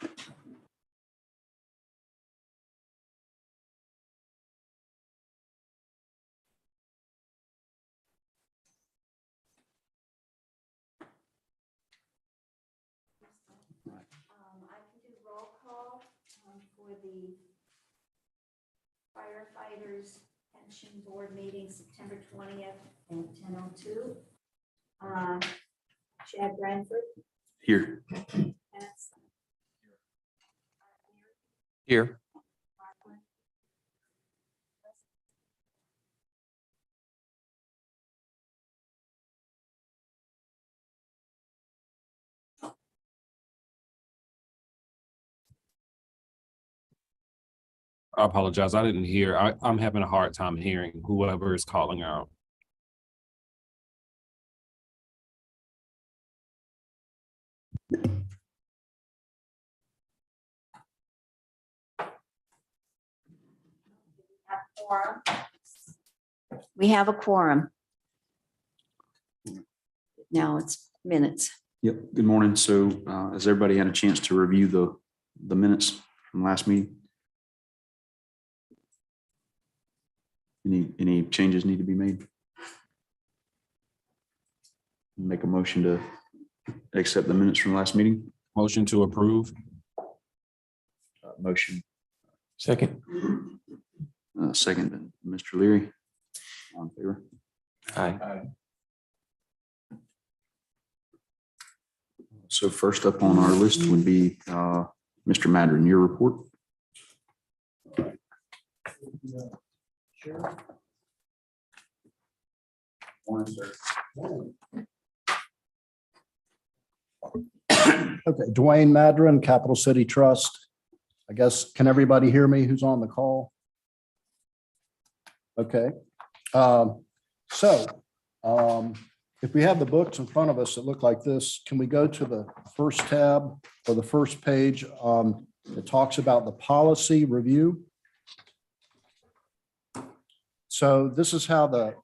I can do roll call for the Firefighters Pension Board meeting September 20th at 10:02. Chad Branford. Here. Here. I apologize. I didn't hear. I'm having a hard time hearing whoever is calling out. We have a quorum. Now it's minutes. Yep. Good morning. So has everybody had a chance to review the minutes from last meeting? Any changes need to be made? Make a motion to accept the minutes from last meeting. Motion to approve. Motion. Second. Second, Mr. Leary. All in favor? Aye. So first up on our list would be Mr. Madden, your report. Sure. Morning, sir. Okay, Dwayne Madron, Capital City Trust. I guess, can everybody hear me who's on the call? Okay. If we have the books in front of us that look like this, can we go to the first tab or the first page? It talks about the policy review. So this is how the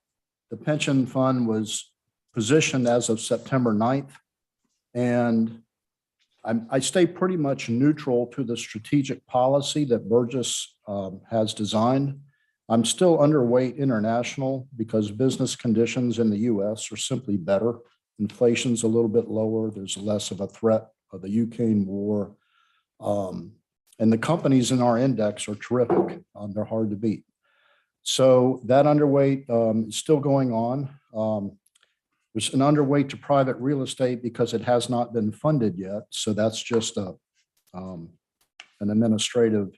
pension fund was positioned as of September 9th. And I stay pretty much neutral to the strategic policy that Burgess has designed. I'm still underweight international because business conditions in the US are simply better. Inflation's a little bit lower. There's less of a threat of the Ukraine war. And the companies in our index are terrific. They're hard to beat. So that underweight is still going on. There's an underweight to private real estate because it has not been funded yet. So that's just an administrative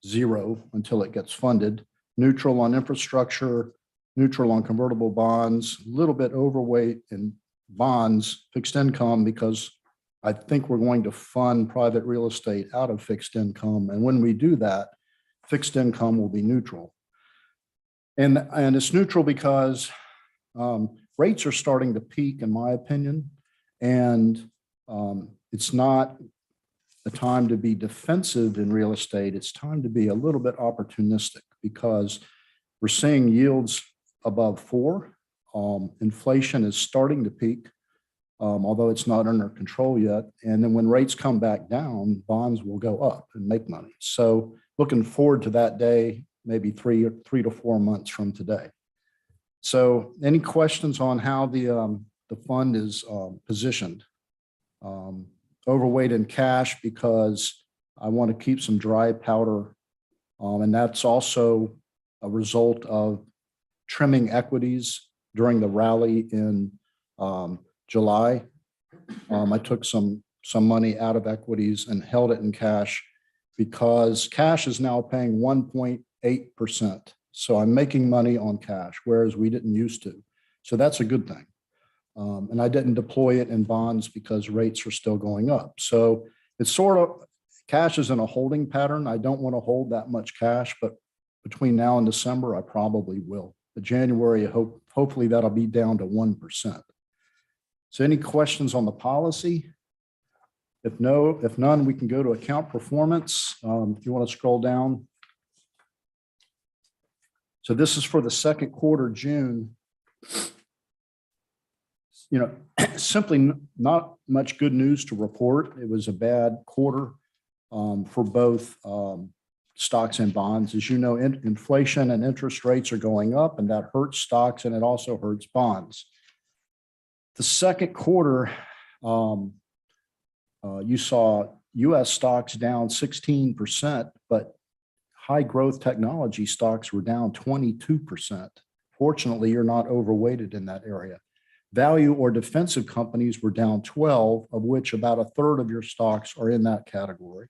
zero until it gets funded. Neutral on infrastructure, neutral on convertible bonds, a little bit overweight in bonds, fixed income, because I think we're going to fund private real estate out of fixed income. And when we do that, fixed income will be neutral. And it's neutral because rates are starting to peak, in my opinion, and it's not a time to be defensive in real estate. It's time to be a little bit opportunistic because we're seeing yields above 4. Inflation is starting to peak, although it's not under control yet. And then when rates come back down, bonds will go up and make money. So looking forward to that day, maybe three to 4 months from today. So any questions on how the fund is positioned? Overweight in cash because I want to keep some dry powder. And that's also a result of trimming equities during the rally in July. I took some money out of equities and held it in cash because cash is now paying 1.8%. So I'm making money on cash, whereas we didn't used to. So that's a good thing. And I didn't deploy it in bonds because rates are still going up. So it's sort of, cash is in a holding pattern. I don't want to hold that much cash, but between now and December, I probably will. But January, hopefully that'll be down to 1%. So any questions on the policy? If none, we can go to account performance. If you want to scroll down. So this is for the second quarter, June. You know, simply not much good news to report. It was a bad quarter. for both stocks and bonds. As you know, inflation and interest rates are going up, and that hurts stocks and it also hurts bonds. The second quarter, you saw U.S. stocks down 16%, but high growth technology stocks were down 22%. Fortunately, you're not overweighted in that area. Value or defensive companies were down 12, of which about a third of your stocks are in that category.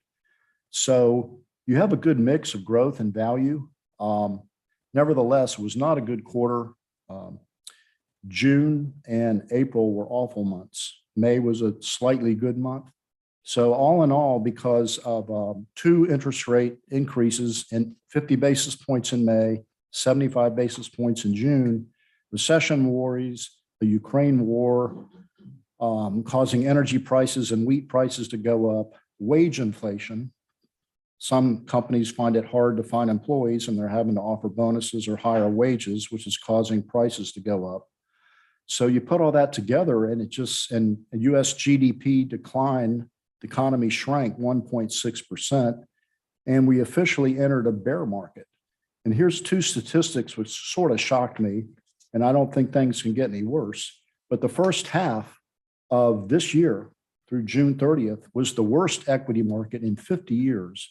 So you have a good mix of growth and value. Nevertheless, it was not a good quarter. June and April were awful months. May was a slightly good month. So all in all, because of 2 interest rate increases and 50 basis points in May, 75 basis points in June, recession worries, the Ukraine war causing energy prices and wheat prices to go up, wage inflation. Some companies find it hard to find employees and they're having to offer bonuses or higher wages, which is causing prices to go up. So you put all that together and and US GDP declined, the economy shrank 1.6%, and we officially entered a bear market. And here's 2 statistics which sort of shocked me, and I don't think things can get any worse. But the first half of this year through June 30th was the worst equity market in 50 years.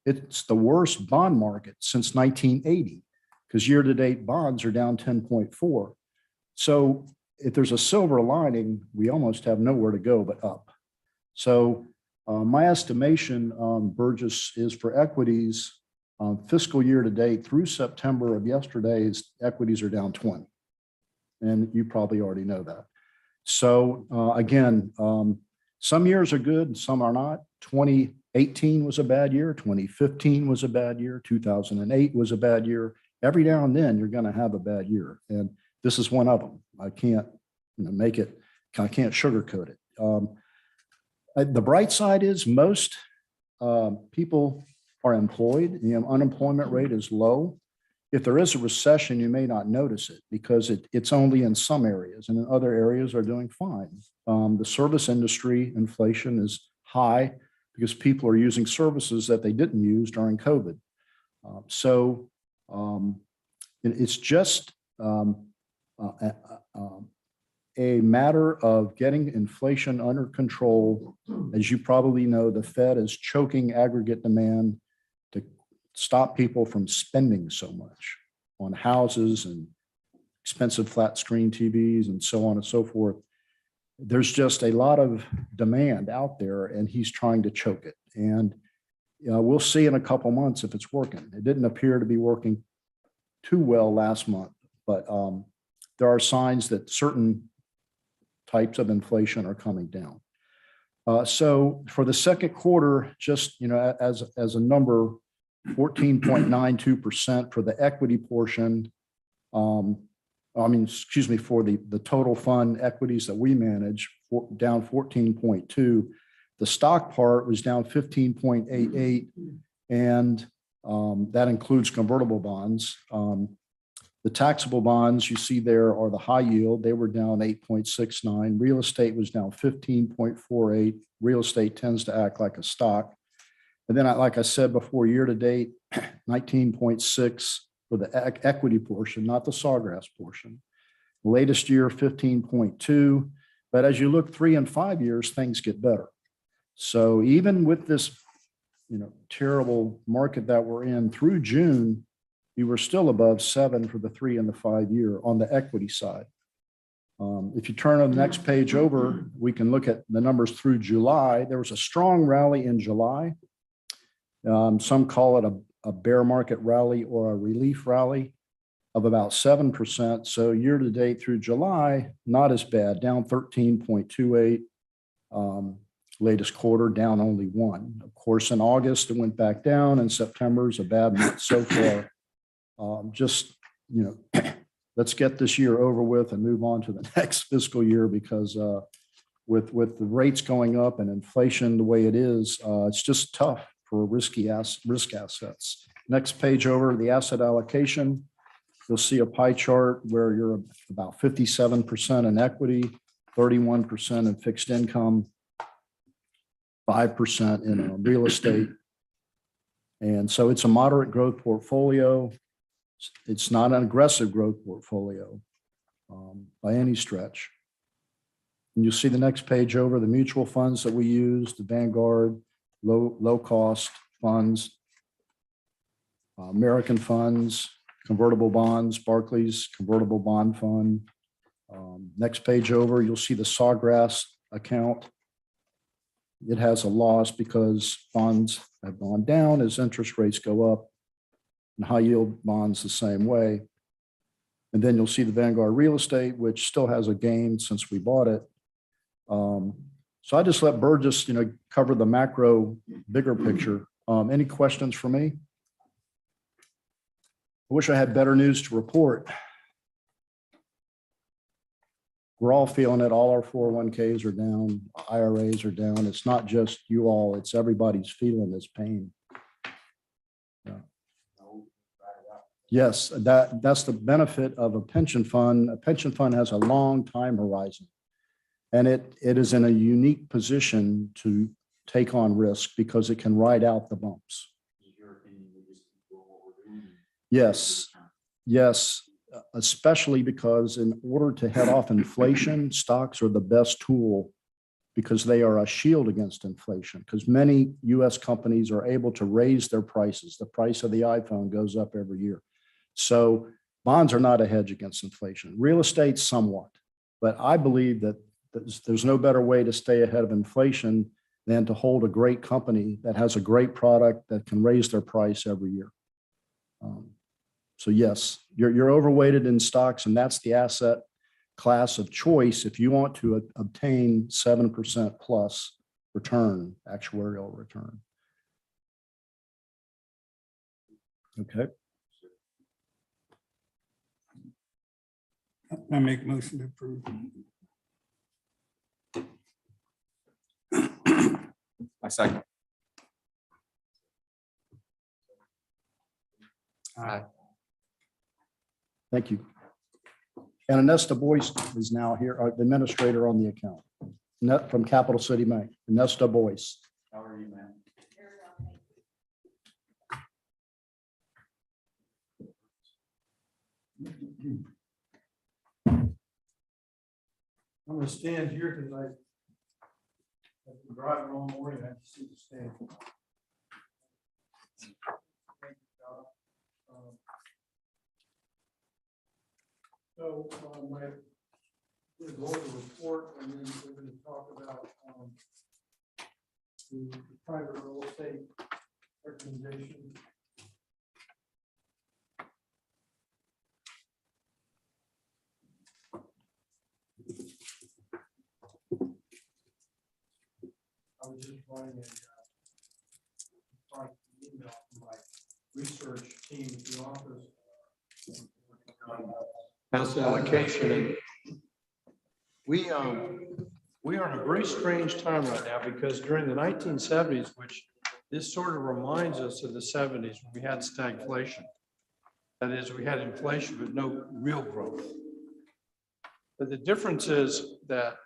It's the worst bond market since 1980, because year-to-date bonds are down 10.4. So if there's a silver lining, we almost have nowhere to go but up. So my estimation, Burgess, is for equities fiscal year to date through September of yesterday's equities are down 20. And you probably already know that. So again, some years are good and some are not. 2018 was a bad year. 2015 was a bad year. 2008 was a bad year. Every now and then you're going to have a bad year. And this is one of them. I can't make it, I can't sugarcoat it. The bright side is most people are employed. The unemployment rate is low. If there is a recession, you may not notice it because it's only in some areas, and in other areas are doing fine. The service industry inflation is high because people are using services that they didn't use during COVID. So it's just a matter of getting inflation under control. As you probably know, the Fed is choking aggregate demand to stop people from spending so much on houses and expensive flat screen TVs and so on and so forth. There's just a lot of demand out there and he's trying to choke it. And we'll see in a couple months if it's working. It didn't appear to be working too well last month, but there are signs that certain types of inflation are coming down. So for the second quarter, just as a number, 14.92% for the equity portion. For the total fund equities that we manage, down 14.2. The stock part was down 15.88, and that includes convertible bonds. The taxable bonds you see there are the high yield. They were down 8.69. Real estate was down 15.48. Real estate tends to act like a stock. And then, like I said before, year to date, 19.6 for the equity portion, not the sawgrass portion. Latest year, 15.2. But as you look 3 and 5 years, things get better. So even with this, terrible market that we're in through June, we were still above 7 for the 3 and the 5 year on the equity side. If you turn on the next page over, we can look at the numbers through July. There was a strong rally in July. Some call it a bear market rally or a relief rally of about 7%. So year to date through July, not as bad, down 13.28. Latest quarter down only 1. Of course, in August, it went back down, and September is a bad month so far. Let's get this year over with and move on to the next fiscal year, because with the rates going up and inflation the way it is, it's just tough for risk assets. Next page over, the asset allocation. You'll see a pie chart where you're about 57% in equity, 31% in fixed income. 5% in real estate. And so it's a moderate growth portfolio. It's not an aggressive growth portfolio by any stretch. And you'll see the next page over, the mutual funds that we use, the Vanguard, low cost funds, American funds, convertible bonds, Barclays convertible bond fund. Next page over, you'll see the Sawgrass account. It has a loss because bonds have gone down as interest rates go up, and high yield bonds the same way. And then you'll see the Vanguard Real Estate, which still has a gain since we bought it. So I just let Burgess, cover the macro, bigger picture. Any questions for me? I wish I had better news to report. We're all feeling it. All our 401ks are down, IRAs are down. It's not just you all, it's everybody's feeling this pain. Yeah. Yes, that's the benefit of a pension fund. A pension fund has a long time horizon. And it is in a unique position to take on risk because it can ride out the bumps. Yes, especially because in order to head off inflation, stocks are the best tool because they are a shield against inflation. Because many US companies are able to raise their prices. The price of the iPhone goes up every year. So bonds are not a hedge against inflation. Real estate, somewhat. But I believe that there's no better way to stay ahead of inflation than to hold a great company that has a great product that can raise their price every year. So yes, you're overweighted in stocks, and that's the asset class of choice if you want to obtain 7% plus return, actuarial return. Okay. I make motion to approve. I second. Aye. Thank you. And Anesta Boyce is now here, the administrator on the account. From Capital City Bank, Anesta Boyce. How are you, man? I'm gonna stand here because I've been driving all morning. I have to see the stand. So my we're going to report, and then we're going to talk about the private real estate recommendation. I was just writing an email from my research team at the office. House allocation. And we are in a very strange time right now because during the 1970s, which this sort of reminds us of the 70s when we had stagflation. That is, we had inflation, but no real growth. But the difference is that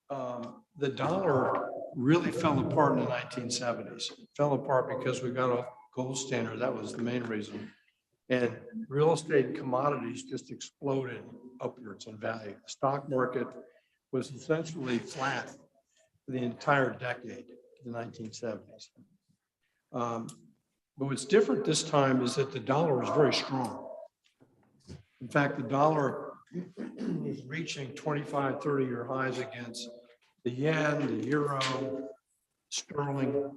the dollar really fell apart in the 1970s. It fell apart because we got a gold standard. That was the main reason. And real estate and commodities just exploded upwards in value. The stock market was essentially flat for the entire decade, the 1970s. But what's different this time is that the dollar is very strong. In fact, the dollar is reaching 25, 30-year highs against the yen, the euro, sterling.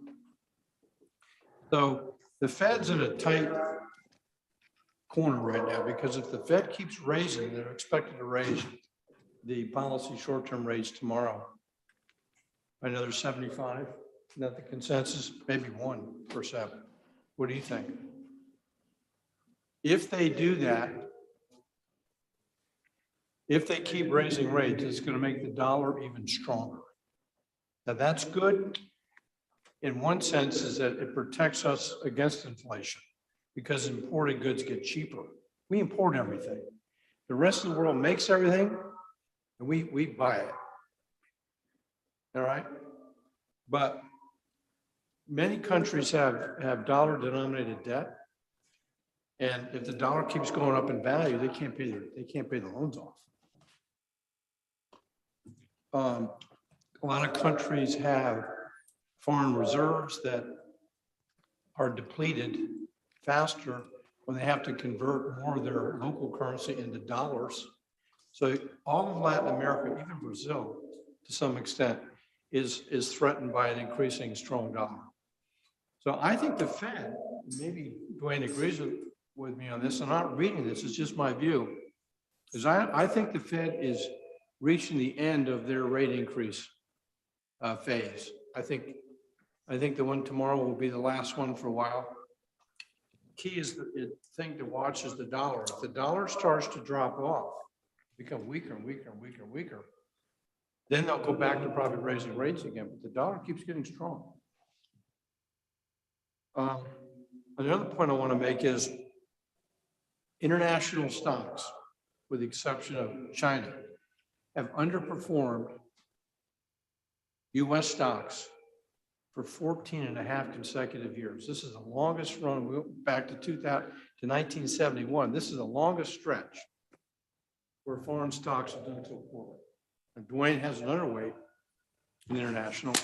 So the Fed's in a tight corner right now because if the Fed keeps raising, they're expected to raise the policy short-term rates tomorrow by another 75. Isn't that the consensus? Maybe 1%. What do you think? If they do that, if they keep raising rates, it's going to make the dollar even stronger. Now that's good in one sense is that it protects us against inflation because imported goods get cheaper. We import everything. The rest of the world makes everything and we buy it. All right. But many countries have dollar denominated debt. And if the dollar keeps going up in value, they can't pay the loans off. A lot of countries have foreign reserves that are depleted faster when they have to convert more of their local currency into dollars. So all of Latin America, even Brazil, to some extent, is threatened by an increasing strong dollar. So I think the Fed, maybe Dwayne agrees with me on this, I'm not reading this, it's just my view, is I think the Fed is reaching the end of their rate increase phase. I think the one tomorrow will be the last one for a while. Key is the thing to watch is the dollar. If the dollar starts to drop off, become weaker and weaker and weaker and weaker, then they'll go back to probably raising rates again, but the dollar keeps getting strong. Another point I want to make is international stocks, with the exception of China, have underperformed US stocks for 14 and a half consecutive years. This is the longest run. We went back to 1971. This is the longest stretch where foreign stocks have done so poorly. And Dwayne has an underweight in international.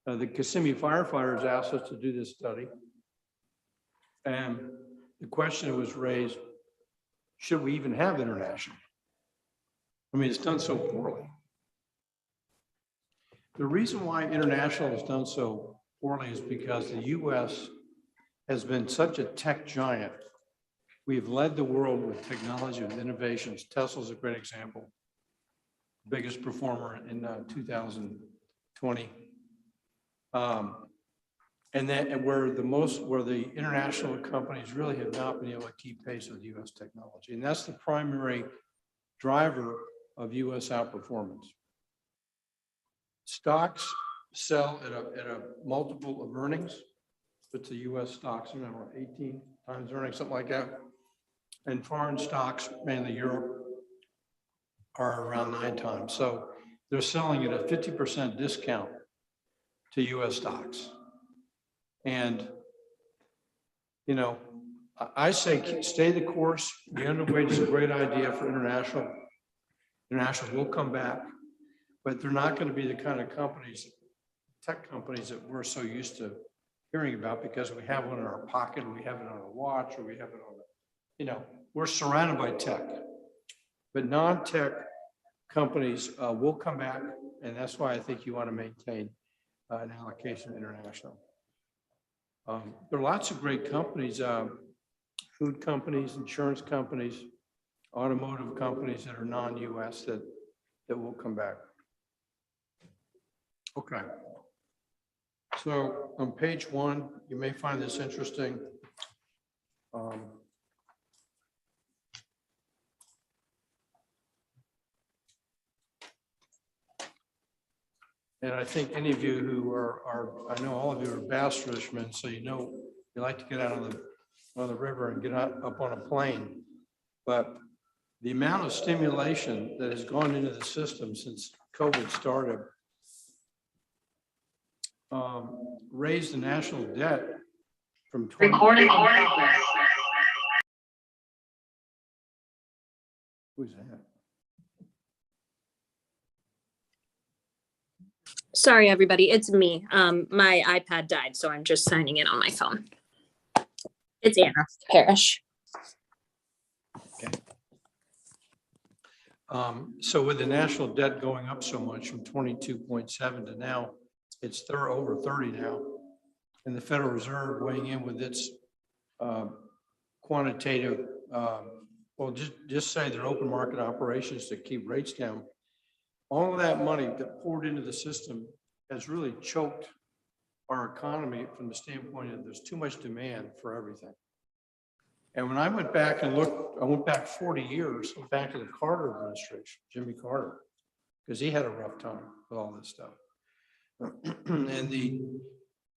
The Kissimmee Firefighters asked us to do this study. And the question was raised, should we even have international? I mean, it's done so poorly. The reason why international has done so poorly is because the US has been such a tech giant. We've led the world with technology, with innovations. Tesla's a great example. Biggest performer in 2020. And where the international companies really have not been able to keep pace with US technology. And that's the primary driver of US outperformance. Stocks sell at a multiple of earnings. But the US stocks are now 18 times earnings, something like that. And foreign stocks, mainly Europe, are around 9 times. So they're selling at a 50% discount to US stocks. And, you know, I say stay the course. The underweight is a great idea for international. International will come back, but they're not going to be the kind of companies, tech companies that we're so used to hearing about because we have one in our pocket, or we have it on our watch, or we have it on the, you know, we're surrounded by tech. But non-tech companies will come back, and that's why I think you want to maintain an allocation international. There are lots of great companies, food companies, insurance companies, automotive companies that are non-US that will come back. Okay. So on page 1, you may find this interesting. And I think any of you who I know all of you are bass fishermen, so you know you like to get out on the river and get up on a plane. But the amount of stimulation that has gone into the system since COVID started raised the national debt from 20. Who's that? Sorry, everybody. It's me. My iPad died, so I'm just signing in on my phone. It's Anna Parrish. Okay. So with the national debt going up so much from 22.7 to now, it's over 30 now. And the Federal Reserve weighing in with its quantitative, well, just say their open market operations to keep rates down. All of that money that poured into the system has really choked our economy from the standpoint of there's too much demand for everything. And when I went back and looked, I went back 40 years, back to the Carter administration, Jimmy Carter, because he had a rough time with all this stuff. And the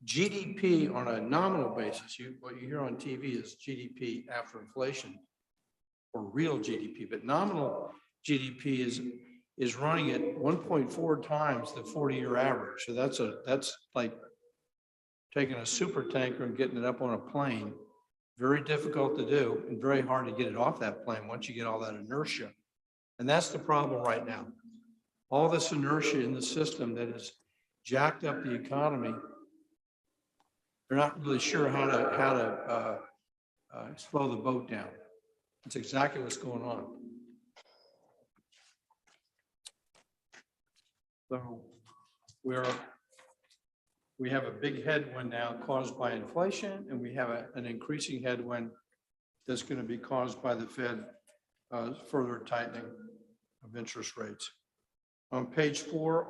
GDP on a nominal basis, what you hear on TV is GDP after inflation, or real GDP, but nominal GDP is running at 1.4 times the 40-year average. So that's like taking a super tanker and getting it up on a plane, very difficult to do and very hard to get it off that plane once you get all that inertia. And that's the problem right now. All this inertia in the system that has jacked up the economy. They're not really sure how to slow the boat down. That's exactly what's going on. So we have a big headwind now caused by inflation, and we have an increasing headwind that's going to be caused by the Fed further tightening of interest rates. On page 4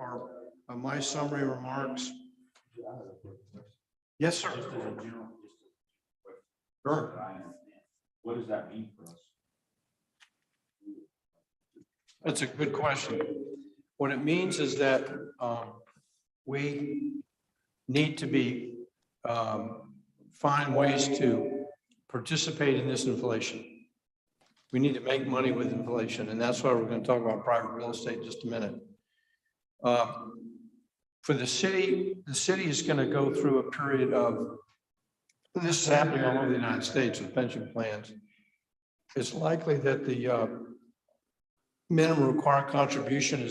are my summary remarks. Yes, sir. Sure. What does that mean for us? That's a good question. What it means is that we need to find ways to participate in this inflation. We need to make money with inflation, and that's why we're going to talk about private real estate in just a minute. For the city is going to go through a period of, and this is happening all over the United States with pension plans. It's likely that the minimum required contribution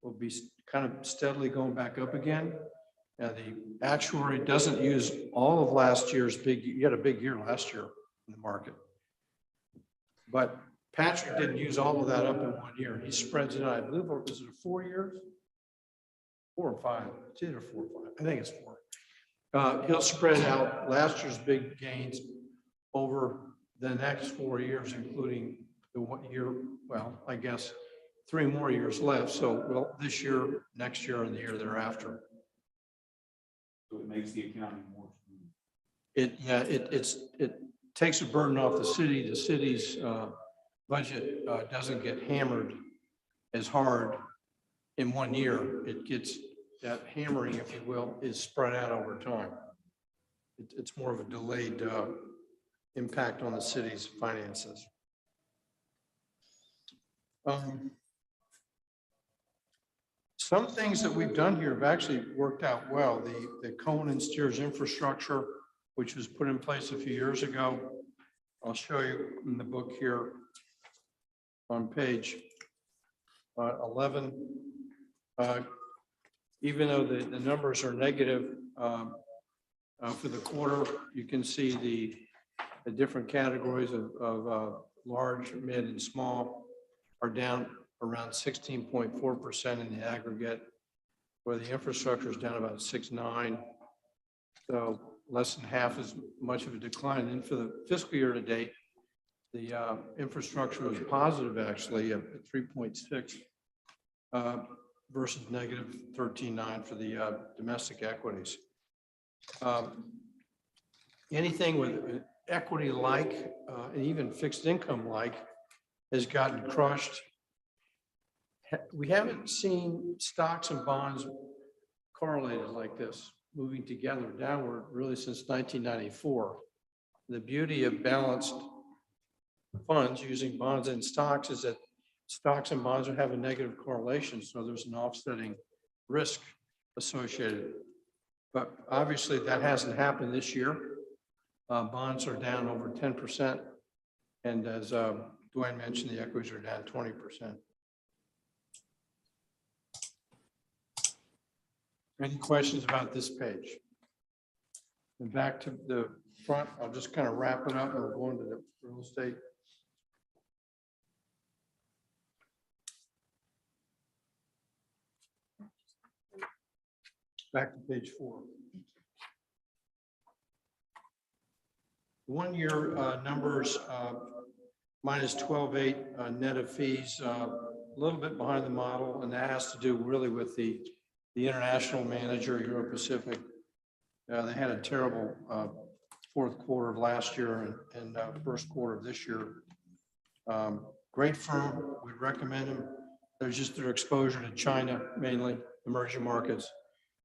will be kind of steadily going back up again. Now, the actuary doesn't use all of last year's you had a big year last year in the market. But Patrick didn't use all of that up in 1 year. He spreads it out. I believe, was it 4 years? 4 or 5. It's either 4 or 5. I think it's 4. He'll spread out last year's big gains over the next 4 years, including the 1 year, well, I guess 3 more years left. So, well, this year, next year, and the year thereafter. So it makes the accounting more. It takes a burden off the city. The city's budget doesn't get hammered as hard in 1 year. It gets, that hammering, if you will, is spread out over time. It's more of a delayed impact on the city's finances. Some things that we've done here have actually worked out well. The Cohen and Steers infrastructure, which was put in place a few years ago. I'll show you in the book here on page 11. Even though the numbers are negative for the quarter, you can see the different categories of large, mid, and small are down around 16.4% in the aggregate, where the infrastructure is down about 6.9%. So less than half as much of a decline. And for the fiscal year to date, the infrastructure was positive actually at 3.6 versus negative 13.9 for the domestic equities. Anything with equity like and even fixed income like has gotten crushed. We haven't seen stocks and bonds correlated like this, moving together downward really since 1994. The beauty of balanced funds using bonds and stocks is that stocks and bonds have a negative correlation, so there's an offsetting risk associated. But obviously that hasn't happened this year. Bonds are down over 10%, and as Dwayne mentioned, the equities are down 20%. Any questions about this page? And back to the front, I'll just kind of wrap it up and we'll go into the real estate. Back to page 4. 1 year numbers, minus 12.8 net of fees, a little bit behind the model, and that has to do really with the international manager, Euro Pacific. They had a terrible fourth quarter of last year and first quarter of this year. Great firm, we'd recommend them. There's just their exposure to China, mainly emerging markets,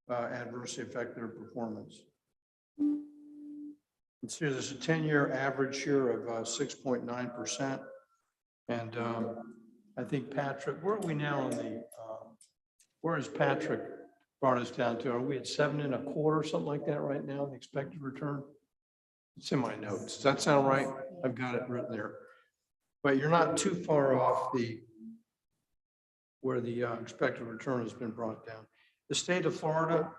adversely affect their performance. And so there's a 10-year average here of 6.9%. And I think Patrick, where are we now on the, where is Patrick brought us down to, are we at 7.25, something like that right now, the expected return? It's in my notes. Does that sound right? I've got it written there. But you're not too far off where the expected return has been brought down. The state of Florida,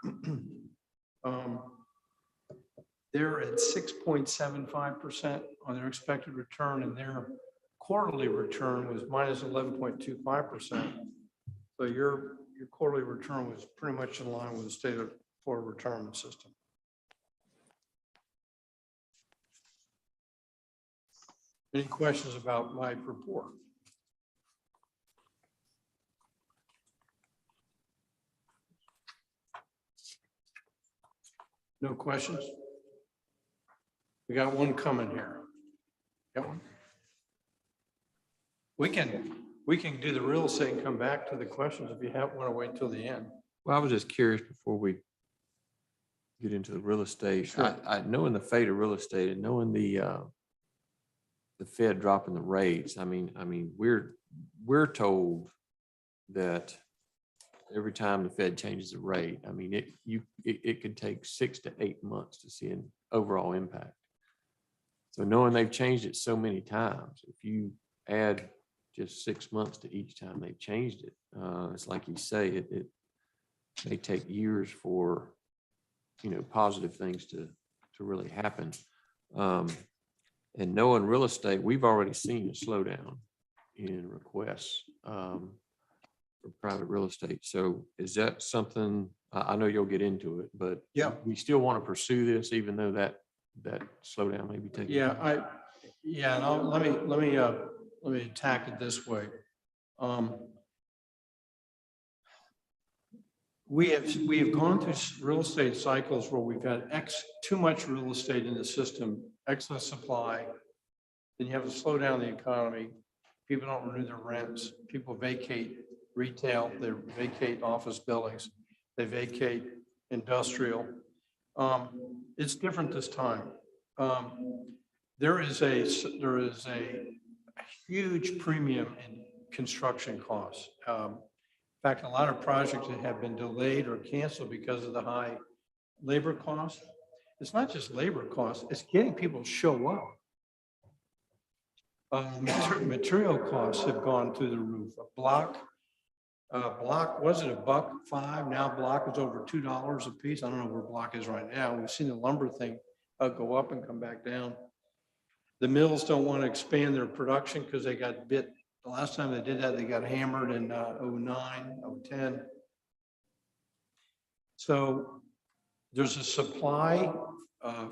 they're at 6.75% on their expected return, and their quarterly return was minus 11.25%. So your quarterly return was pretty much in line with the state of Florida retirement system. Any questions about my report? No questions? We got one coming here. Got one? We can do the real estate and come back to the questions if you want to wait until the end. Well, I was just curious before we get into the real estate. Sure. I knowing the fate of real estate and knowing the Fed dropping the rates. I mean, we're told that every time the Fed changes the rate, I mean, it could take 6 to 8 months to see an overall impact. So knowing they've changed it so many times, if you add just 6 months to each time they've changed it, it's like you say, it may take years for, positive things to really happen. And knowing real estate, we've already seen a slowdown in requests for private real estate. So is that something, I know you'll get into it, but Yeah. we still want to pursue this, even though that slowdown may be taking. And let me attack it this way. We have gone through real estate cycles where we've had too much real estate in the system, excess supply. Then you have to slow down the economy. People don't renew their rents. People vacate retail. They vacate office buildings. They vacate industrial. It's different this time. There is a huge premium in construction costs. In fact, a lot of projects that have been delayed or canceled because of the high labor costs. It's not just labor costs, it's getting people to show up. Material costs have gone through the roof. A block, was it $1.05? Now block is over $2 a piece. I don't know where block is right now. We've seen the lumber thing go up and come back down. The mills don't want to expand their production because they got bit. The last time they did that, they got hammered in 09, 010. So there's a supply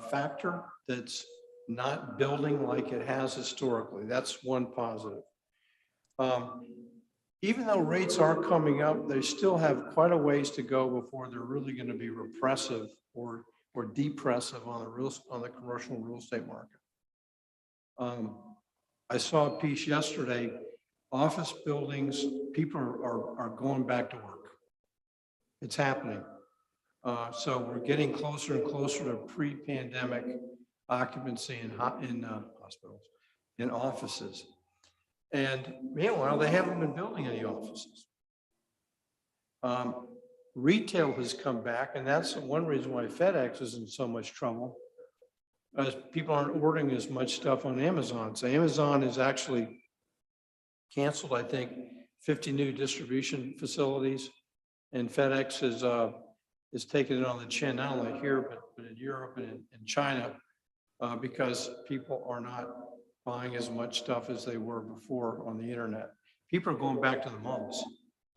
factor that's not building like it has historically. That's one positive. Even though rates are coming up, they still have quite a ways to go before they're really going to be repressive or depressive on the commercial real estate market. I saw a piece yesterday. Office buildings, people are going back to work. It's happening. So we're getting closer and closer to pre-pandemic occupancy in hospitals, in offices. And meanwhile, they haven't been building any offices. Retail has come back, and that's one reason why FedEx is in so much trouble, as people aren't ordering as much stuff on Amazon. So Amazon is actually canceled, I think, 50 new distribution facilities, and FedEx is taking it on the chin, not only here, but in Europe and in China, because people are not buying as much stuff as they were before on the internet. People are going back to the malls.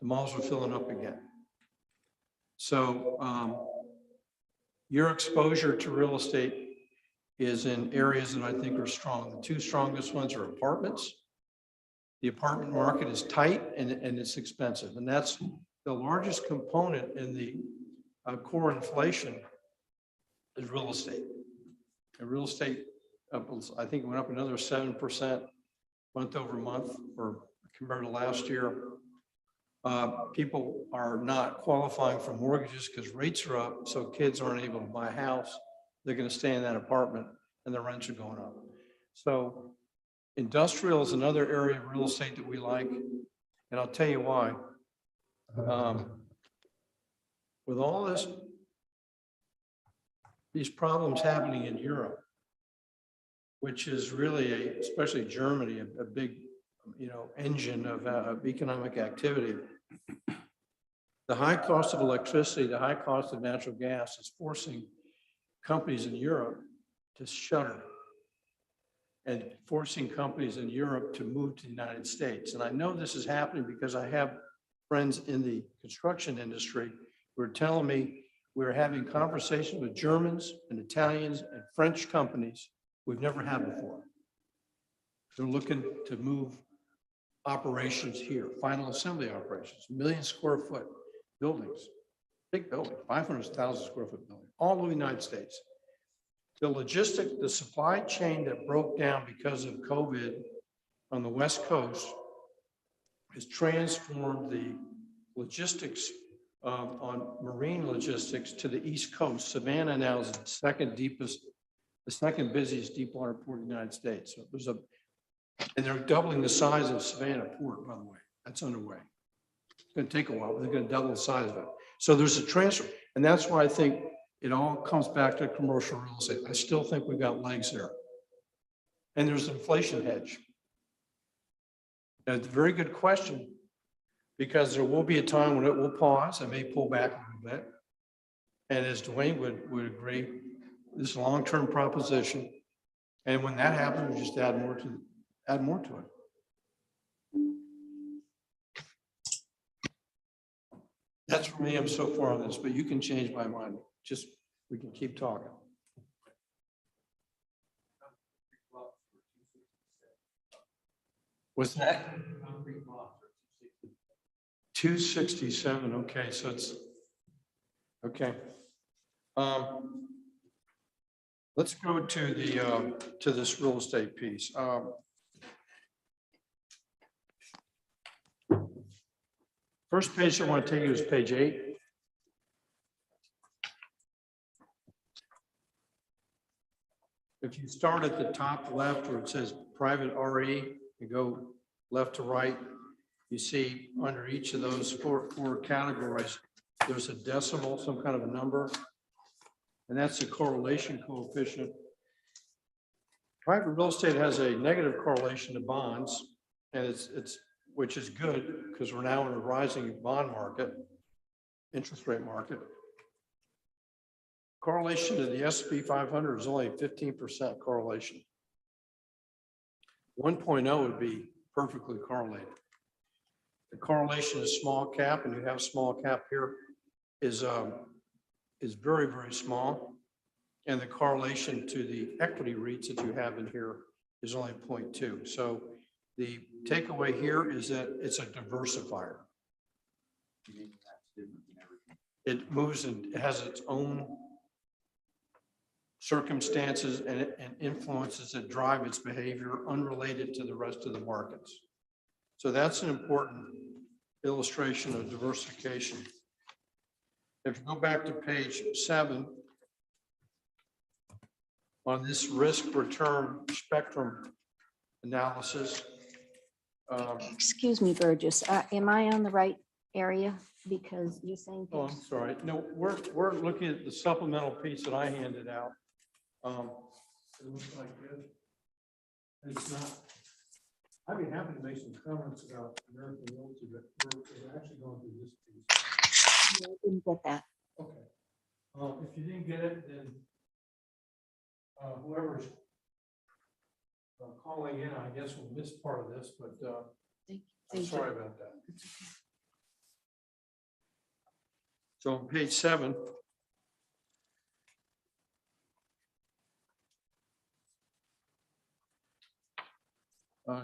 The malls are filling up again. So your exposure to real estate is in areas that I think are strong. The two strongest ones are apartments. The apartment market is tight and it's expensive. And that's the largest component in the core inflation is real estate. And real estate, I think, went up another 7% month over month or compared to last year. People are not qualifying for mortgages because rates are up. So kids aren't able to buy a house. They're going to stay in that apartment and the rents are going up. So industrial is another area of real estate that we like. And I'll tell you why. with all this, these problems happening in Europe, which is really, especially Germany, a big, engine of economic activity. The high cost of electricity, the high cost of natural gas is forcing companies in Europe to shutter and forcing companies in Europe to move to the United States. And I know this is happening because I have friends in the construction industry who are telling me we're having conversations with Germans and Italians and French companies we've never had before. They're looking to move operations here, final assembly operations, 1 million square foot buildings, big building, 500,000 square foot building, all over the United States. The supply chain that broke down because of COVID on the West Coast has transformed the logistics on marine logistics to the East Coast. Savannah now is the second busiest deep water port in the United States. So and they're doubling the size of Savannah Port, by the way. That's underway. It's going to take a while, but they're going to double the size of it. So there's a transfer, and that's why I think it all comes back to commercial real estate. I still think we've got legs there. And there's an inflation hedge. And it's a very good question, because there will be a time when it will pause. It may pull back a little bit. And as Dwayne would agree, this long-term proposition. And when that happens, we just add more to it. That's for me. I'm so far on this, but you can change my mind. Just, we can keep talking. What's that? 267. Okay, so it's okay. Let's go to the to this real estate piece. First page I want to take you is page 8. If you start at the top left where it says private RE, you go left to right, you see under each of those four categories, there's a decimal, some kind of a number, and that's the correlation coefficient. Private real estate has a negative correlation to bonds, and it's which is good because we're now in a rising bond market, interest rate market. Correlation to the S&P 500 is only 15% correlation. 1.0 would be perfectly correlated. The correlation is small cap, and you have small cap here, is very, very small. And the correlation to the equity REITs that you have in here is only 0.2. So the takeaway here is that it's a diversifier. It moves and it has its own circumstances and influences that drive its behavior unrelated to the rest of the markets. So that's an important illustration of diversification. If you go back to page 7, on this risk return spectrum analysis. Excuse me, Burgess, am I on the right area? Because you're saying. Oh, I'm sorry. No, we're looking at the supplemental piece that I handed out. It looks like this. It's not. I'd be happy to make some comments about American Realty, but we're actually going through this piece. I didn't get that. Okay. If you didn't get it, then whoever's calling in, I guess will miss part of this, but I'm sorry about that. So on page 7,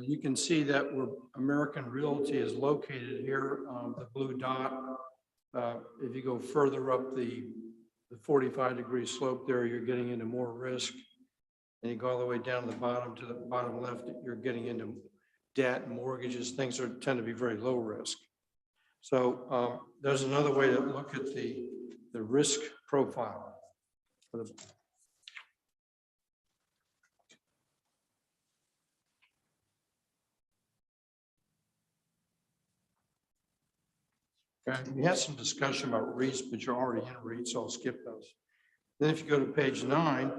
you can see that where American Realty is located here, the blue dot. If you go further up the 45-degree slope there, you're getting into more risk. And you go all the way down to the bottom left, you're getting into debt and mortgages, things that tend to be very low risk. So there's another way to look at the risk profile. Okay, we had some discussion about REITs, but you're already in REITs, so I'll skip those. Then if you go to page 9,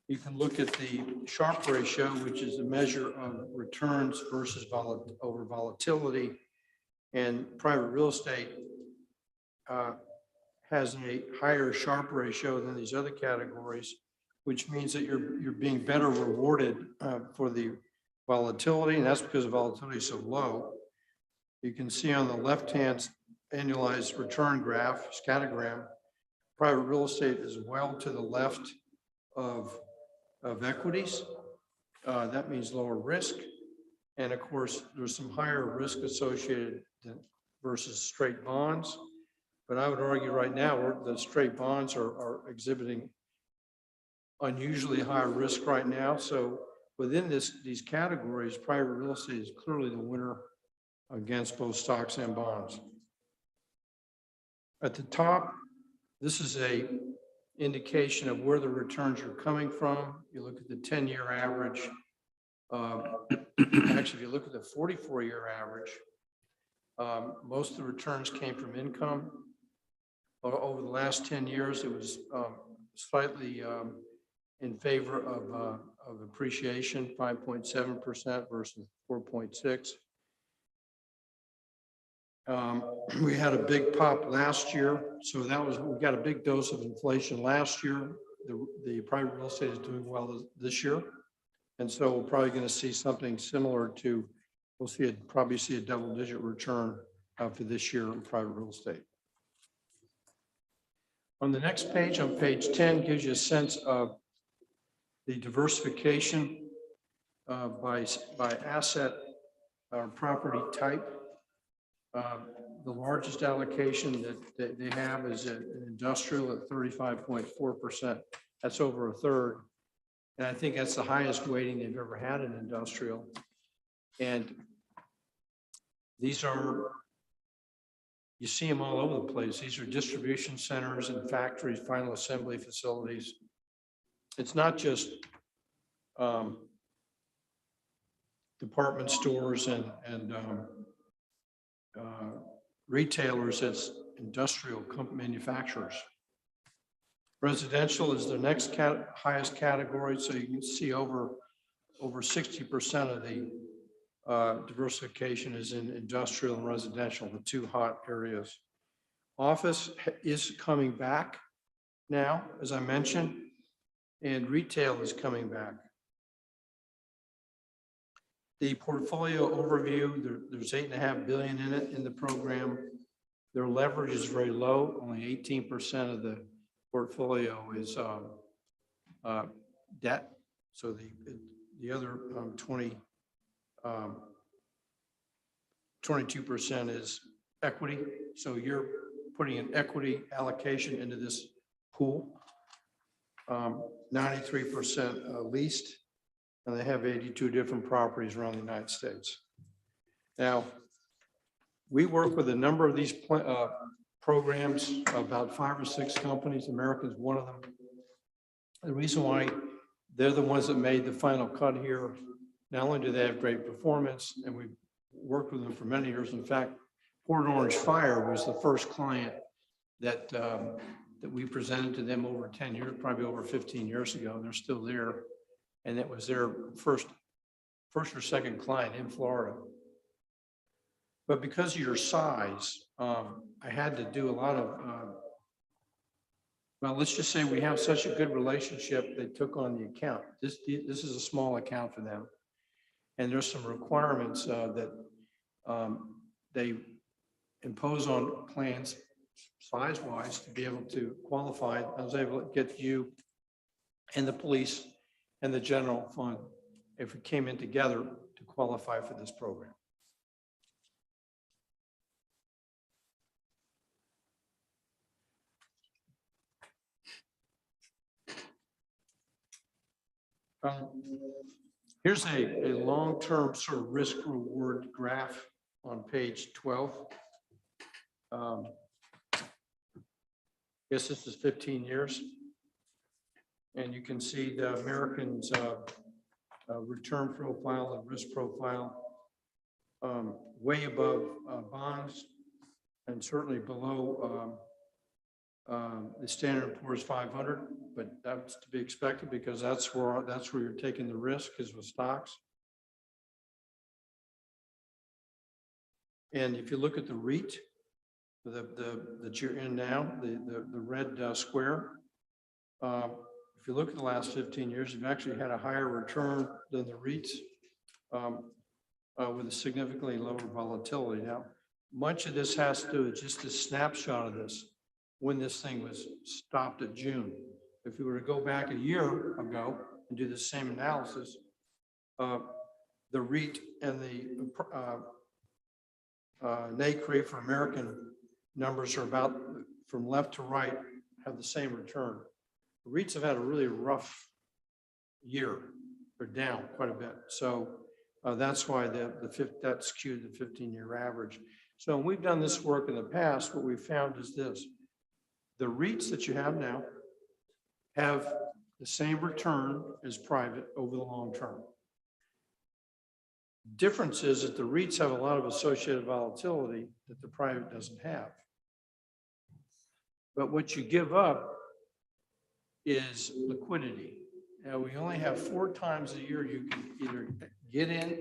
you can look at the Sharpe ratio, which is a measure of returns versus over volatility. And private real estate has a higher Sharpe ratio than these other categories, which means that you're being better rewarded for the volatility, and that's because the volatility is so low. You can see on the left-hand annualized return graph, scattergram, private real estate is well to the left of equities. That means lower risk. And of course, there's some higher risk associated versus straight bonds. But I would argue right now, the straight bonds are exhibiting unusually high risk right now. So within these categories, private real estate is clearly the winner against both stocks and bonds. At the top, this is a indication of where the returns are coming from. You look at the 10-year average. Actually, if you look at the 44-year average, most of the returns came from income. Over the last 10 years, it was slightly in favor of appreciation, 5.7% versus 4.6%. We had a big pop last year, so we got a big dose of inflation last year. The private real estate is doing well this year, and so we're probably going to see something similar to. We'll probably see a double-digit return for this year in private real estate. On the next page, on page 10, gives you a sense of the diversification by asset or property type. The largest allocation that they have is an industrial at 35.4%. That's over a third. And I think that's the highest weighting they've ever had in industrial. And these are, you see them all over the place. These are distribution centers and factories, final assembly facilities. It's not just department stores and retailers, it's industrial manufacturers. Residential is the next highest category. So you can see over 60% of the diversification is in industrial and residential, the two hot areas. Office is coming back now, as I mentioned, and retail is coming back. The portfolio overview, there's $8.5 billion in it in the program. Their leverage is very low. Only 18% of the portfolio is debt. So the other 22% is equity. So you're putting an equity allocation into this pool. 93% leased. And they have 82 different properties around the United States. Now, we work with a number of these programs, about 5 or 6 companies. American's one of them. The reason why they're the ones that made the final cut here, not only do they have great performance, and we've worked with them for many years. In fact, Port Orange Fire was the first client that we presented to them over 10 years, probably over 15 years ago, and they're still there. And it was their first or second client in Florida. But because of your size, I had to do a lot of, well, let's just say we have such a good relationship, they took on the account. This is a small account for them. And there's some requirements that they impose on plans size-wise to be able to qualify. I was able to get you and the police and the general fund, if we came in together, to qualify for this program. Here's a long-term sort of risk-reward graph on page 12. I guess this is 15 years. And you can see the Americans return profile and risk profile, way above bonds and certainly below the Standard & Poor's 500, but that's to be expected because that's where you're taking the risk is with stocks. And if you look at the REIT, that you're in now, the red square, if you look at the last 15 years, you've actually had a higher return than the REITs with a significantly lower volatility. Now, much of this has to do with just a snapshot of this when this thing was stopped at June. If we were to go back a year ago and do the same analysis, the REIT and the NACRE for American numbers are about, from left to right, have the same return. The REITs have had a really rough year. They're down quite a bit. So that's why that skewed the 15-year average. So when we've done this work in the past, what we found is this. The REITs that you have now have the same return as private over the long term. Difference is that the REITs have a lot of associated volatility that the private doesn't have. But what you give up is liquidity. Now, we only have 4 times a year you can either get in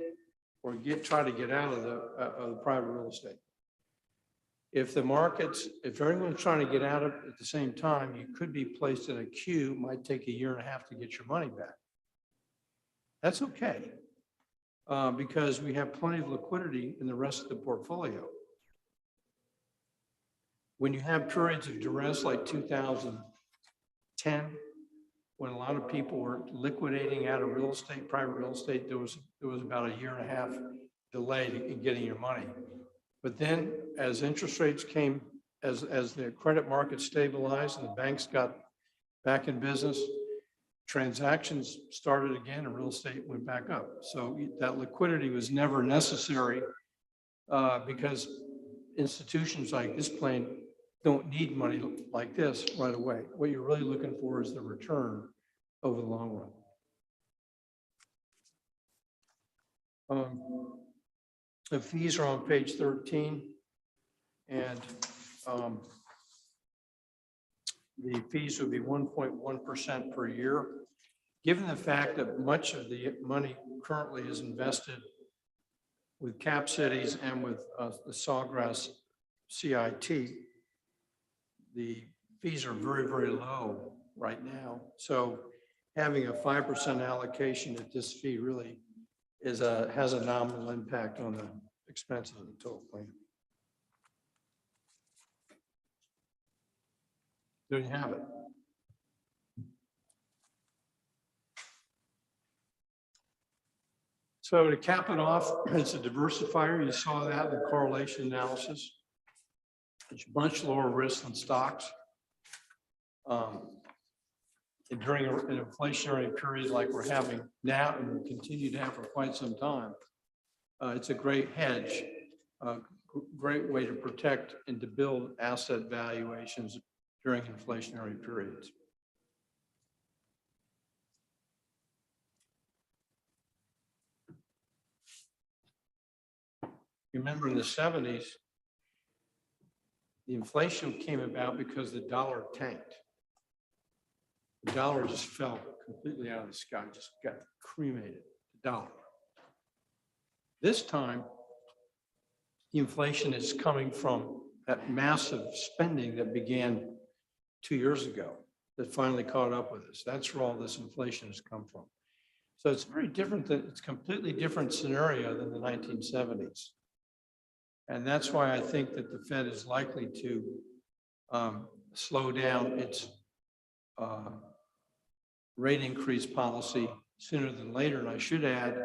or try to get out of the private real estate. If everyone's trying to get out of it at the same time, you could be placed in a queue, might take a year and a half to get your money back. That's okay, because we have plenty of liquidity in the rest of the portfolio. When you have periods of duress like 2010, when a lot of people were liquidating out of real estate, private real estate, there was about a year and a half delay in getting your money. But then as interest rates came, as the credit market stabilized and the banks got back in business, transactions started again and real estate went back up. So that liquidity was never necessary because institutions like this plane don't need money like this right away. What you're really looking for is the return over the long run. The fees are on page 13, and the fees would be 1.1% per year. Given the fact that much of the money currently is invested with Cap Cities and with the Sawgrass CIT, the fees are very, very low right now. So having a 5% allocation at this fee really has a nominal impact on the expenses of the total plan. There you have it. So to cap it off, it's a diversifier. You saw that in the correlation analysis. It's much lower risk than stocks. And during an inflationary period like we're having now and will continue to have for quite some time, it's a great hedge, a great way to protect and to build asset valuations during inflationary periods. Remember in the 70s, the inflation came about because the dollar tanked. The dollar just fell completely out of the sky, just got cremated, the dollar. This time, the inflation is coming from that massive spending that began 2 years ago that finally caught up with us. That's where all this inflation has come from. So it's very different, it's a completely different scenario than the 1970s. And that's why I think that the Fed is likely to slow down its rate increase policy sooner than later. And I should add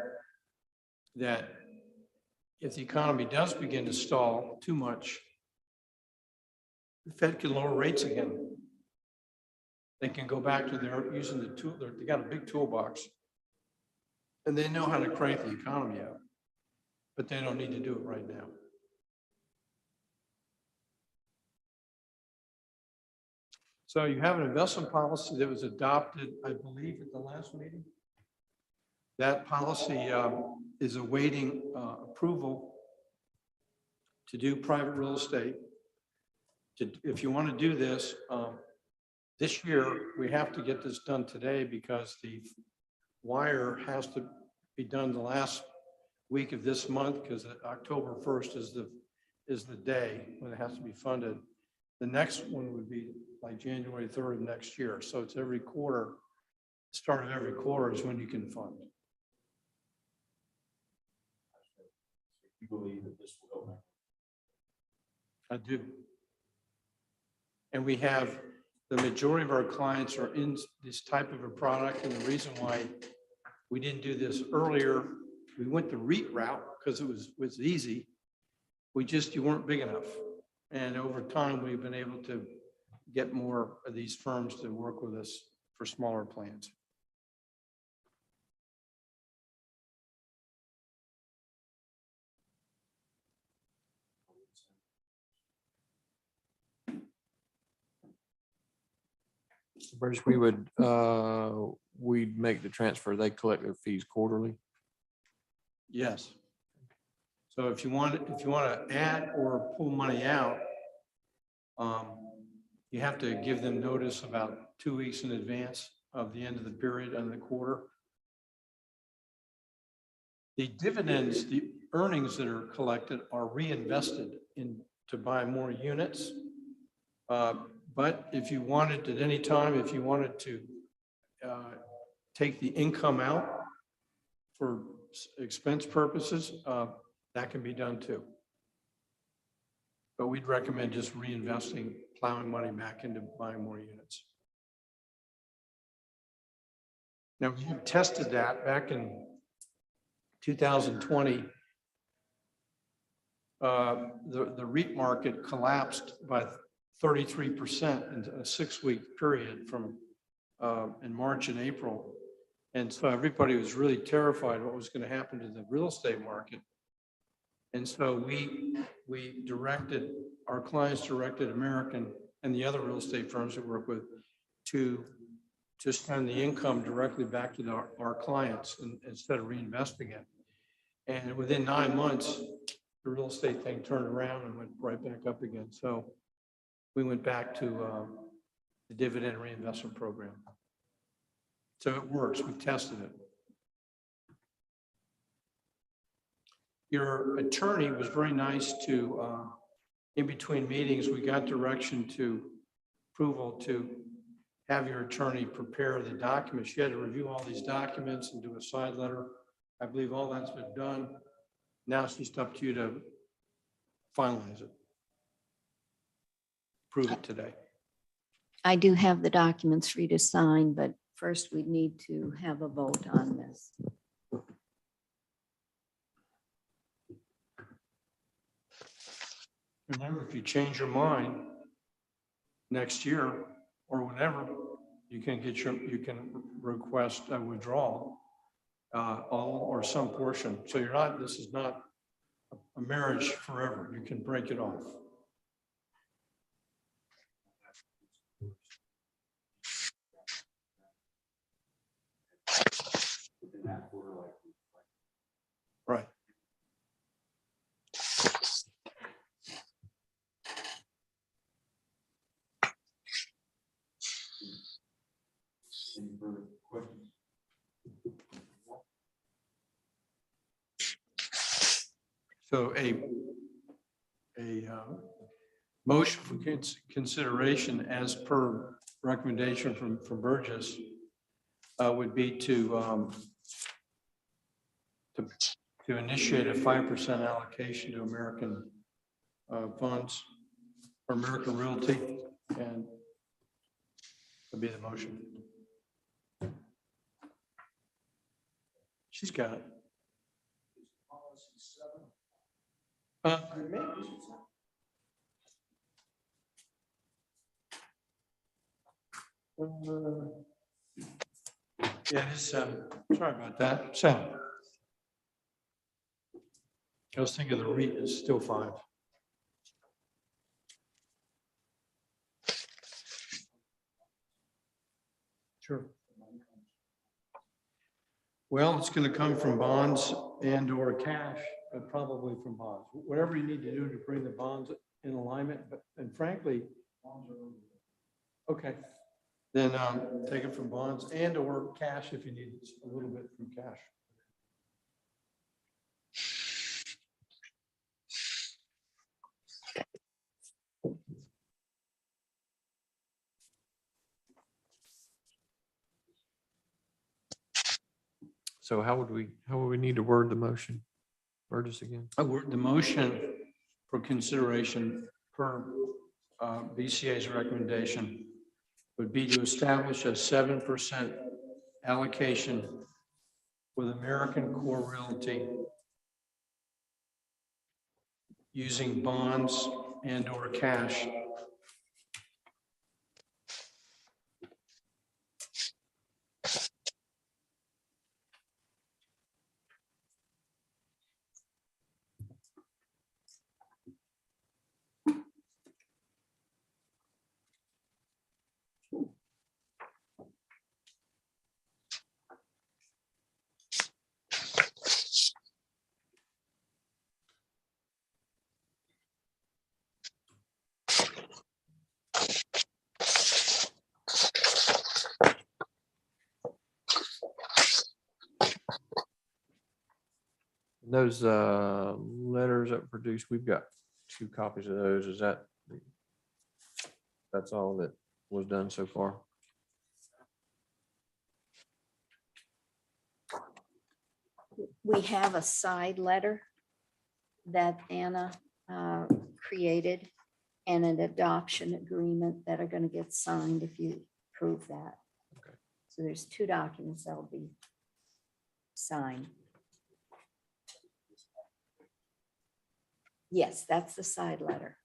that if the economy does begin to stall too much, the Fed can lower rates again. They can go back to their using the tool. They got a big toolbox, and they know how to crank the economy out, but they don't need to do it right now. So you have an investment policy that was adopted, I believe, at the last meeting. That policy is awaiting approval to do private real estate. If you want to do this, this year, we have to get this done today because the wire has to be done the last week of this month because October 1st is the day when it has to be funded. The next one would be like January 3rd of next year. So it's every quarter, start of every quarter is when you can fund. You believe that this will go? I do. And we have, the majority of our clients are in this type of a product. And the reason why we didn't do this earlier, we went the REIT route because it was easy. You weren't big enough. And over time, we've been able to get more of these firms to work with us for smaller plans. Bruce, we'd make the transfer. They collect their fees quarterly. Yes. So if you want to add or pull money out, you have to give them notice about 2 weeks in advance of the end of the period and the quarter. The dividends, the earnings that are collected are reinvested to buy more units. But if you wanted at any time, if you wanted to take the income out for expense purposes, that can be done too. But we'd recommend just reinvesting, plowing money back into buying more units. Now, we tested that back in 2020. The REIT market collapsed by 33% in a 6-week period from in March and April. And so everybody was really terrified what was going to happen to the real estate market. And so our clients directed American and the other real estate firms we work with to send the income directly back to our clients instead of reinvesting it. And within 9 months, the real estate thing turned around and went right back up again. So we went back to the dividend reinvestment program. So it works. We've tested it. Your attorney was very nice to, in between meetings, we got direction to approval to have your attorney prepare the documents. She had to review all these documents and do a side letter. I believe all that's been done. Now it's just up to you to finalize it. Approve it today. I do have the documents for you to sign, but first we need to have a vote on this. Remember, if you change your mind next year or whenever, you can request a withdrawal, all or some portion. So this is not a marriage forever. You can break it off. Right. Any further questions? So a motion for consideration as per recommendation from Burgess would be to initiate a 5% allocation to American funds or American Realty, and that'd be the motion. She's got it. Yeah, it's 7. Sorry about that. 7. I was thinking the REIT is still 5. Sure. Well, it's going to come from bonds and or cash, but probably from bonds. Whatever you need to do to bring the bonds in alignment, but, and frankly, okay, then take it from bonds and or cash if you need a little bit from cash. So how would we need to word the motion? Word this again? The motion for consideration per BCA's recommendation would be to establish a 7% allocation with American Core Realty using bonds and or cash. Those letters that were produced, we've got 2 copies of those. Is that, that's all that was done so far? We have a side letter that Anna created and an adoption agreement that are going to get signed if you approve that. Okay. So there's 2 documents that'll be signed. Yes, that's the side letter.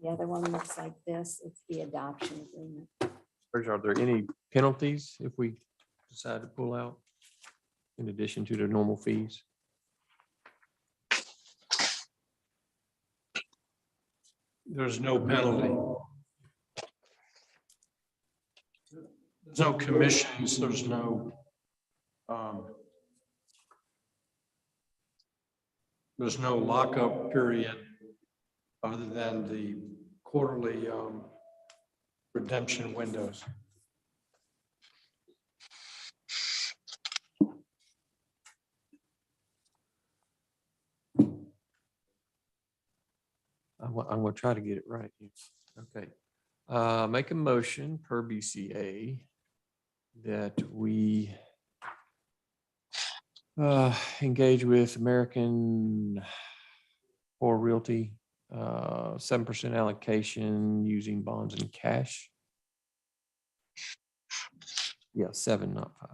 The other one looks like this. It's the adoption agreement. Are there any penalties if we decide to pull out in addition to the normal fees? There's no penalty. There's no commissions, there's no lockup period other than the quarterly redemption windows. I'm going to try to get it right. Okay. Make a motion per BCA that we engage with American Core Realty, 7% allocation using bonds and cash. Yeah, 7, not 5.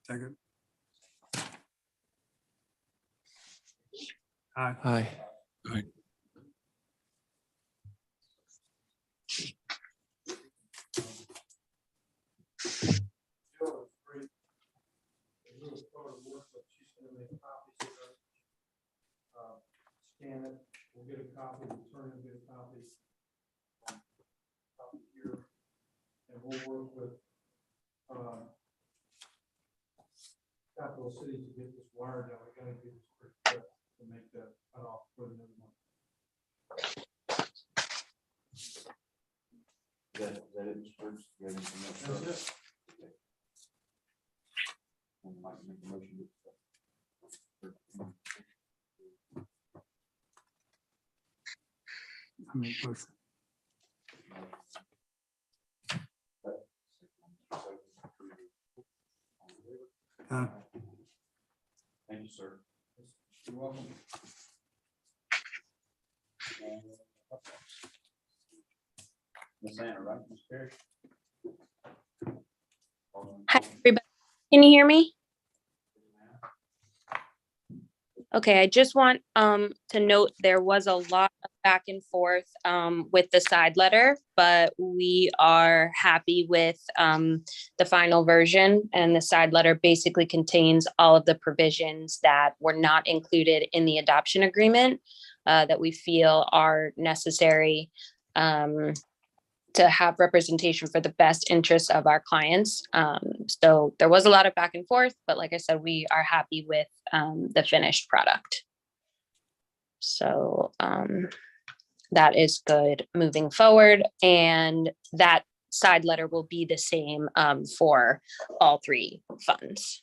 Second. Aye. Aye. Scan it, we'll get a copy, return and get a copy. Copy here, and we'll work with Capital City to get this wired down. We gotta get this quick cut to make that cut off for the other one. Is that it, Mr. Brooks? Do you have anything else? That's it. Okay. I'd like to make a motion to- I make motion. Thank you, sir. You're welcome. Miss Anna, right, Miss Perry? Hi, everybody. Can you hear me? Okay, I just want to note there was a lot of back and forth with the side letter, but we are happy with the final version. And the side letter basically contains all of the provisions that were not included in the adoption agreement that we feel are necessary to have representation for the best interests of our clients. So there was a lot of back and forth, but like I said, we are happy with the finished product. So that is good moving forward. And that side letter will be the same for all three funds.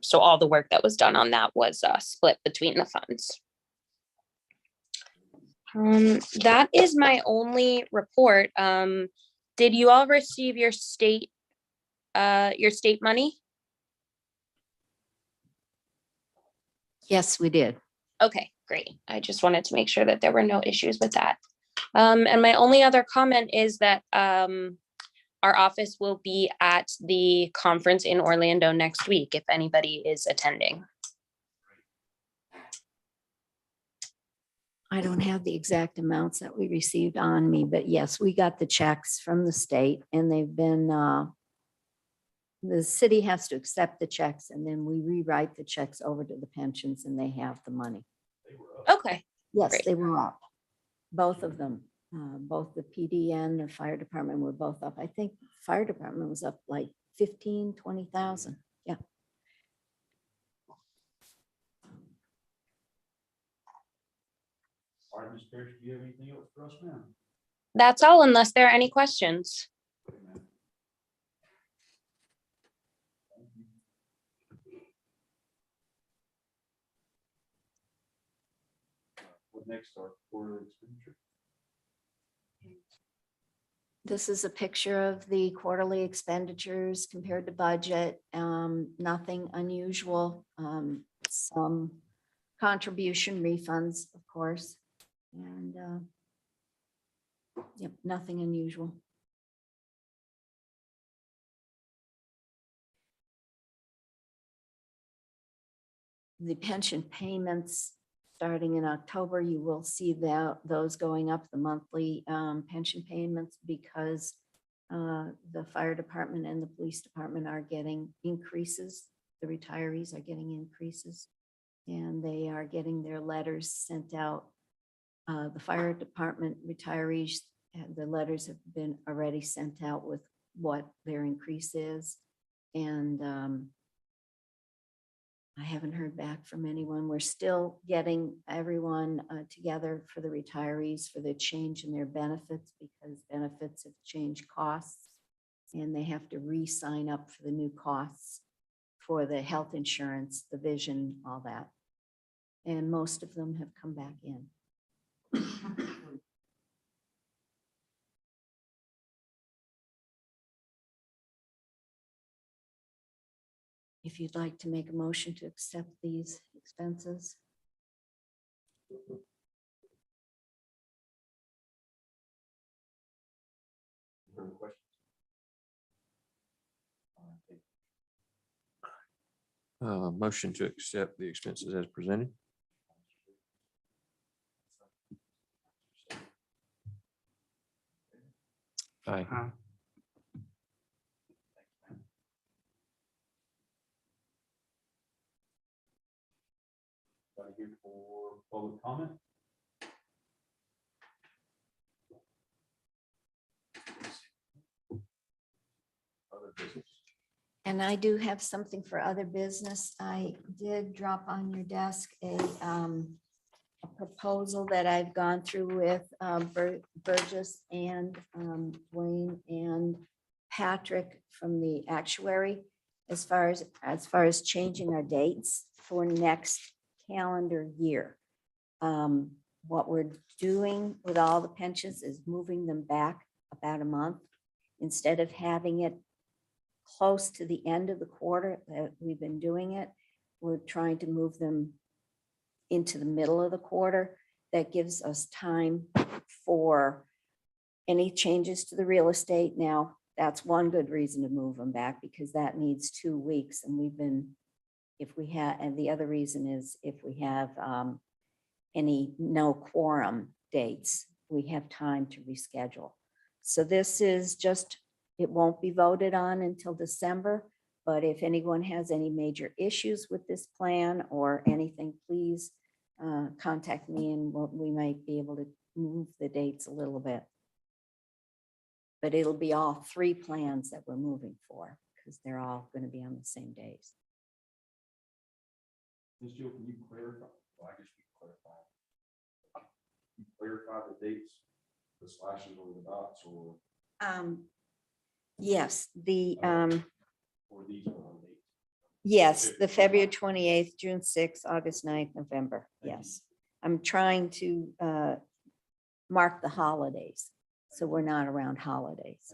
So all the work that was done on that was split between the funds. That is my only report. Did you all receive your state money? Yes, we did. Okay, great. I just wanted to make sure that there were no issues with that. And my only other comment is that our office will be at the conference in Orlando next week, if anybody is attending. I don't have the exact amounts that we received on me, but yes, we got the checks from the state and they've been, the city has to accept the checks and then we rewrite the checks over to the pensions and they have the money. Okay, Yes, Great. they were up. Both of them, both the PD and the fire department were both up. I think fire department was up like 15, 20,000. Yeah. All right, Ms. Parrish, do you have anything else for us, ma'am? that's all unless there are any questions. What next are quarterly expenditure? This is a picture of the quarterly expenditures compared to budget. Nothing unusual. Some contribution refunds, of course. And yep, nothing unusual. The pension payments starting in October, you will see those going up, the monthly pension payments, because the fire department and the police department are getting increases. The retirees are getting increases and they are getting their letters sent out. The fire department retirees, the letters have been already sent out with what their increase is. And I haven't heard back from anyone. We're still getting everyone together for the retirees for the change in their benefits because benefits have changed costs and they have to re-sign up for the new costs for the health insurance, the vision, all that. And most of them have come back in. If you'd like to make a motion to accept these expenses. Motion to accept the expenses as presented. Aye. Here for public comment. Other business. And I do have something for other business. I did drop on your desk a proposal that I've gone through with Burgess and Wayne and Patrick from the actuary as far as changing our dates for next calendar year. What we're doing with all the pensions is moving them back about a month instead of having it close to the end of the quarter that we've been doing it. We're trying to move them into the middle of the quarter. That gives us time for any changes to the real estate. Now, that's one good reason to move them back because that needs 2 weeks. And we've been, if we have, and the other reason is if we have any no quorum dates, we have time to reschedule. So this is just, it won't be voted on until December. But if anyone has any major issues with this plan or anything, please contact me and we might be able to move the dates a little bit. But it'll be all 3 plans that we're moving for because they're all going to be on the same days. Ms. Jill, can you clarify? Well, I guess we can clarify. You clarify the dates, the slashes or the dots, or Yes, the or these are the dates? yes, the February 28th, June 6th, August 9th, November. Yes. I'm trying to mark the holidays, so we're not around holidays.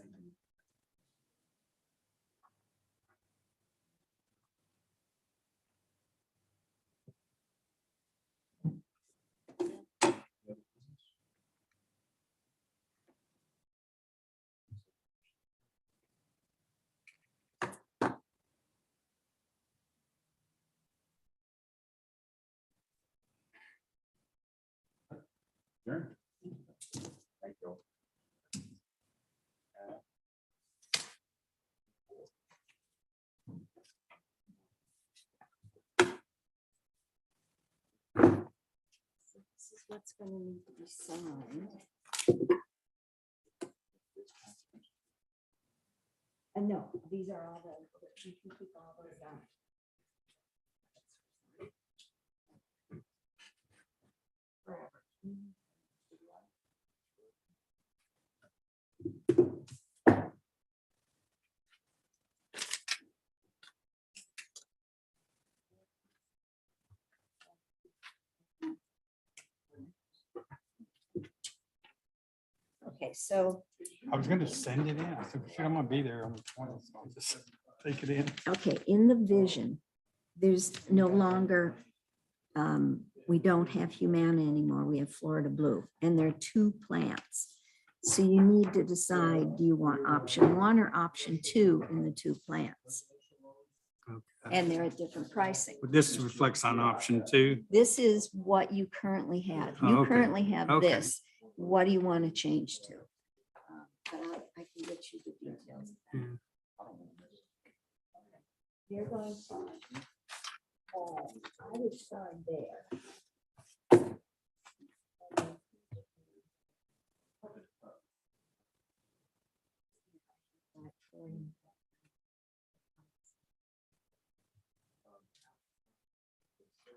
Sure. Thank you. This is what's going to need to be signed. And no, these are all the, you can keep all those down. Okay, so, I was gonna send it in. I said, shit, I'm gonna be there on the 20th. So I'll just take it in. okay, in the vision, there's no longer, we don't have Humana anymore. We have Florida Blue, and there are 2 plants. So you need to decide, do you want option 1 or option 2 in the 2 plants? And they're at different pricing. But this reflects on option 2. This is what you currently have. Oh, You okay. currently have Okay. this. What do you want to change to? But I can get you the details. Yeah. You're going to. I would start there.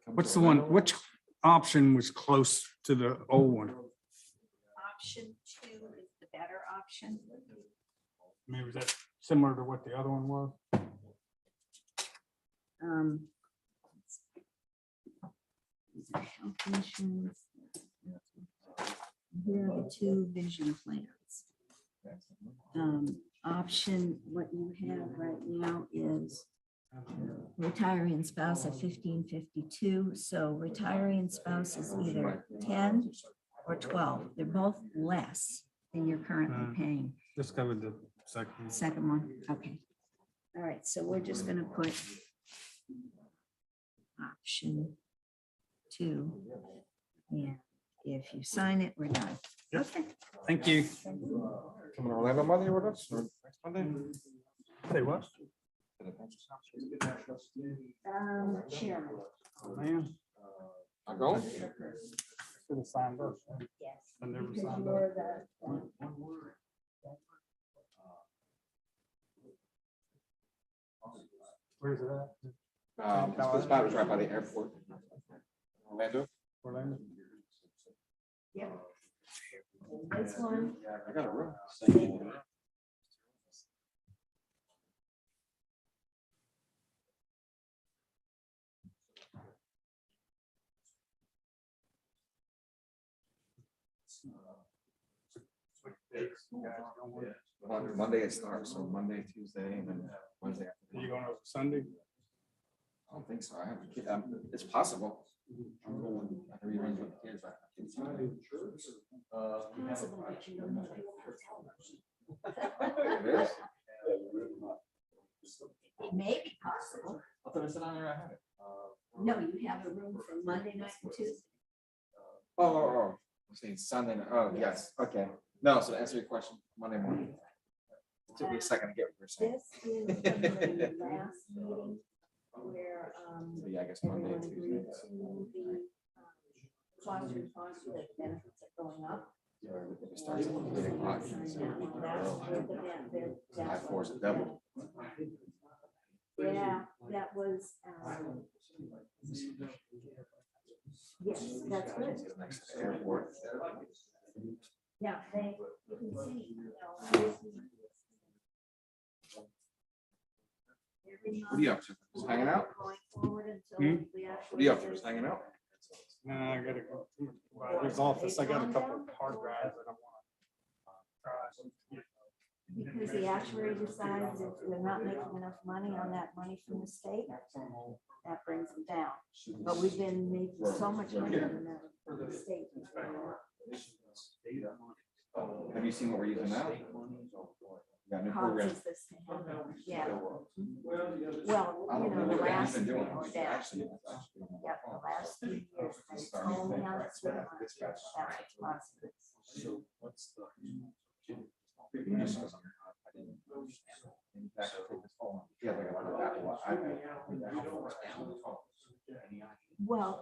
What's the one, which option was close to the old one? Option 2 is the better option. I mean, was that similar to what the other one was? These are health insurance. Here are the 2 vision plans. Option, what you have right now is retiree spouse at 1552. So retiree spouse is either 10 or 12. They're both less than you're currently paying. Just covered the second. Second one, okay. All right, so we're just gonna put option 2. And if you sign it, we're done. Yep. Okay. Thank you. Coming to Orlando Monday with us or next Monday? Say what? Chairman. Oh, man. I go? Should have signed up. Yes. I never because signed you're up. the- Where's it at? The spot was right by the airport. Orlando? Orlando? Yep. This one. I got a room. Monday it starts, so Monday, Tuesday, and then Wednesday. Are you going over Sunday? I don't think so. I have a kid. It's possible. I'm going, I can rearrange with the kids. I have kids. Possible, but you don't have a hotel It is? It may be possible. I thought I said on there I had it. No, you have a room from Monday night to Tuesday. I'm saying Sunday, oh, yes, okay. No, so to answer your question, Monday morning. It took me a second to get what you're saying. This is from the last meeting where, So yeah, I guess Monday, everyone Tuesday. agreed to the cost response that benefits are going up. It starts at 8 o'clock. I force it double. Yeah, that was, yes, that's good. Next to the airport. Yeah, they, you can see, you know. What are you up to? Just hanging out? Going forward until Hmm? we actually. What are you up to? Just hanging out? No, I gotta go to his office. I got a couple of hard drives that I want to. Because the actuary decides if they're not making enough money on that money from the state, that brings them down. But we've been making so much money from the state. Have you seen what we're using now? We got a new program. Causes this to happen. Yeah. Well, you know, the last, Been doing yeah, it. Actually, yeah, the last few years, it's only on the swim line. That's what's causing this. So what's the? Yeah, like Well,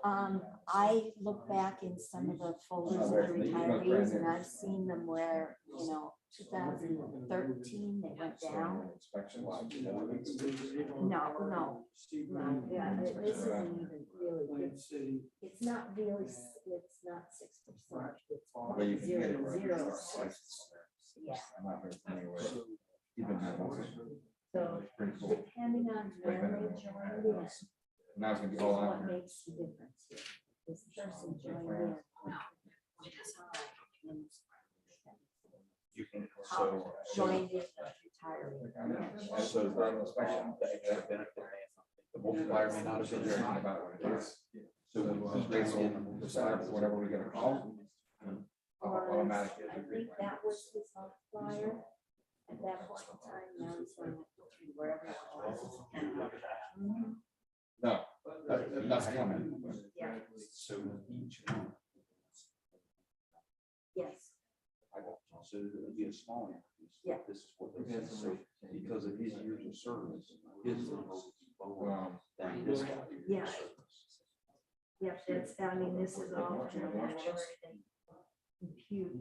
I look back in some of the folders of the retirees and I've seen them where, you know, 2013, they went down. No, yeah, this isn't even really, it's not really, it's not 6%. It's Well, you can get it right. 0.06. Yeah, I'm not very familiar with it. Even that one. so Pretty cool. depending on when they joined in, is Now it's gonna be all what on. makes the difference here. This person joined in. You can, How joined in retiree. So the multiplier may not have been there about what it is. So when these rates will decide whatever we're gonna call. Automatic. I think that was his multiplier at that point in time. Now he's going to wherever it was. Mhm. No, that's coming. Yeah. So each. Yes. So it would be a small increase. Yeah. This is what they said. So because of his years of service, his is lower than this guy. Yeah. Yeah, that's, I mean, this is all from the actuary. They compute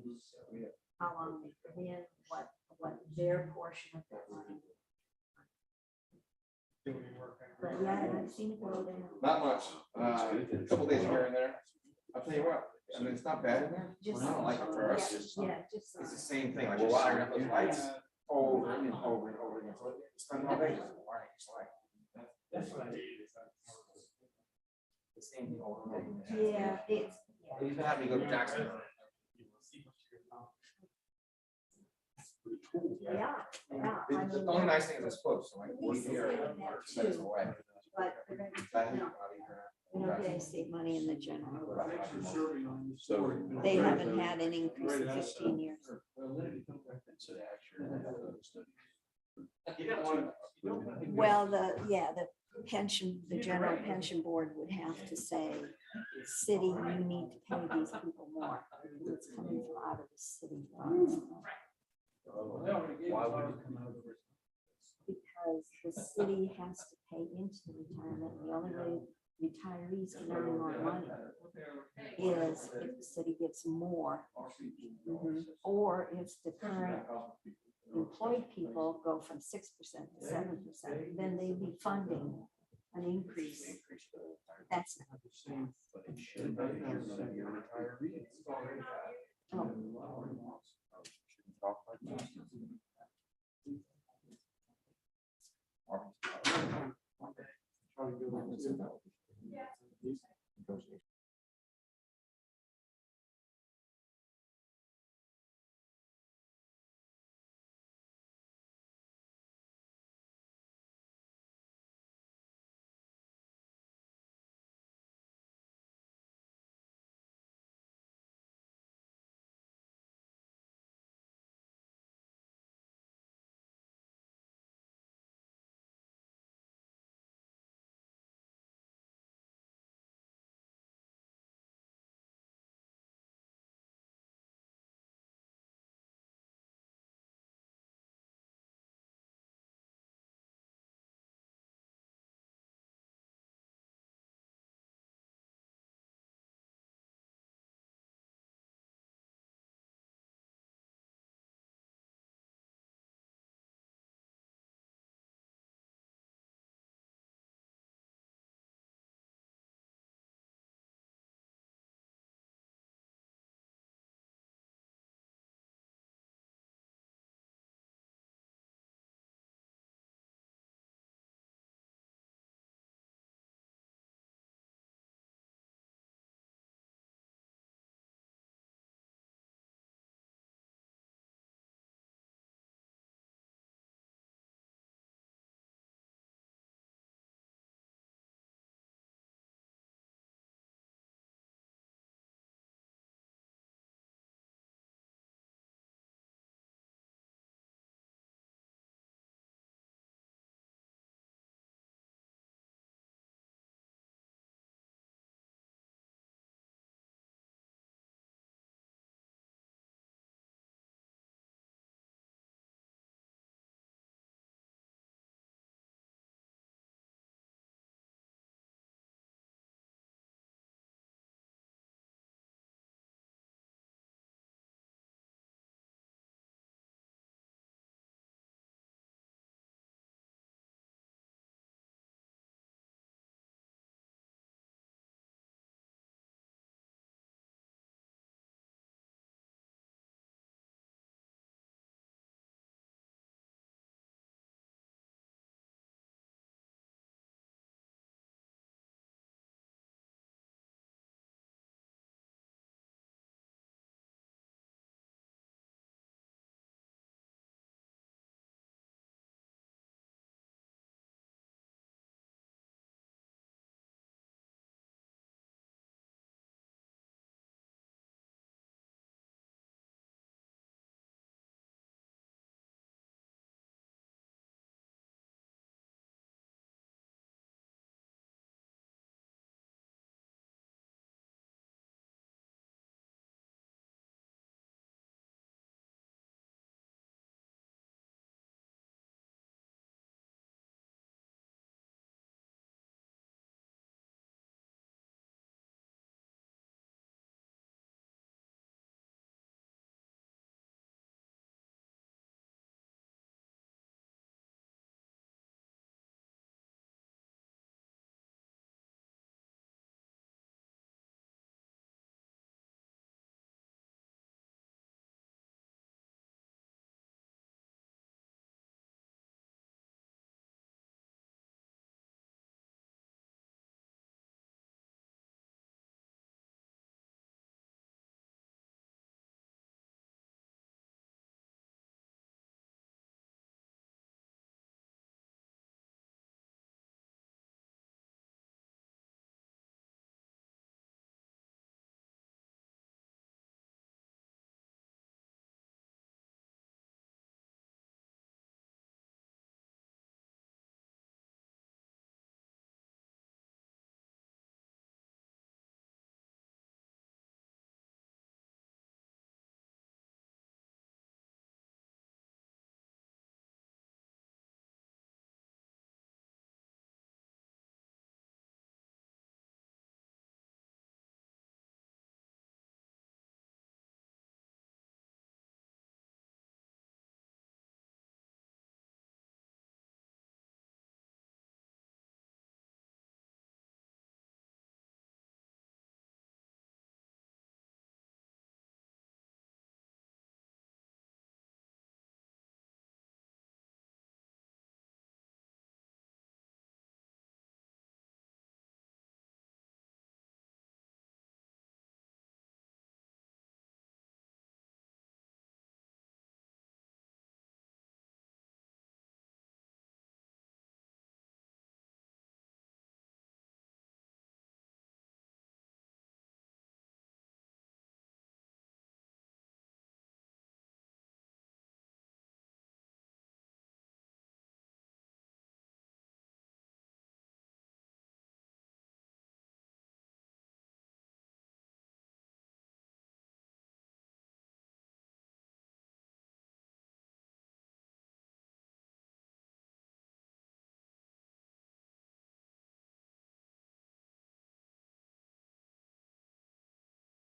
how long they've been in, what their portion of their money. But yeah, I've seen it go down. Not much, a couple days here and there. I'll tell you what, I mean, it's not bad in there. Just- I don't like it for us. Yeah, just. It's the same thing, like we're wiring up those lights over and over and over again. So it's not all day. That's what I need. The same thing over and over again. Yeah, it's. They used to have me go to Jackson. Yeah, yeah. I The mean, only nice thing is it's close, so like we're Police is here, getting that 2 minutes too. away. But they're gonna, That- no, we don't get state money in the general. So. They haven't had an increase in 15 years. Well, the pension, the general pension board would have to say, city, you need to pay these people more. Because it's coming from out of the city funds. Why would it come out of the? Because the city has to pay into the retirement. The only way retirees can earn more money is if the city gets more. Or if the current employed people go from 6% to 7%, then they'd be funding an increase. That's not. But it should be if you're gonna be a retiree. Oh.